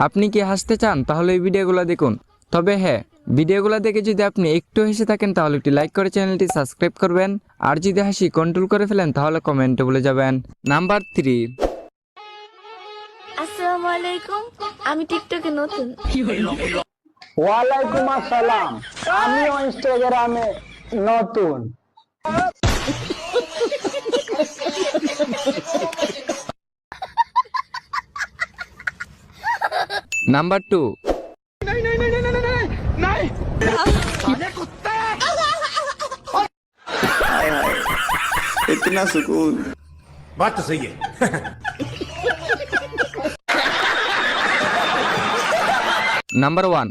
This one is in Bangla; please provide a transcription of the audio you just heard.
আপনি কি হাসতে চান তাহলে এই ভিডিওগুলো দেখুন। তবে হ্যাঁ, ভিডিওগুলো দেখে যদি আপনি একটু হেসে থাকেন তাহলে একটি লাইক করে চ্যানেলটি সাবস্ক্রাইব করবেন। আর যদি হাসি কন্ট্রোল করে ফেলেন তাহলে কমেন্টে বলে যাবেন। নাম্বার 3। আসসালামু আলাইকুম, আমি টিকটকে নতুন। ওয়ালাইকুম আসসালাম, আমিও ইনস্টাগ্রামে নতুন। নাম্বার 2। इतना सुकून। बात तो सही है। নাম্বার 1।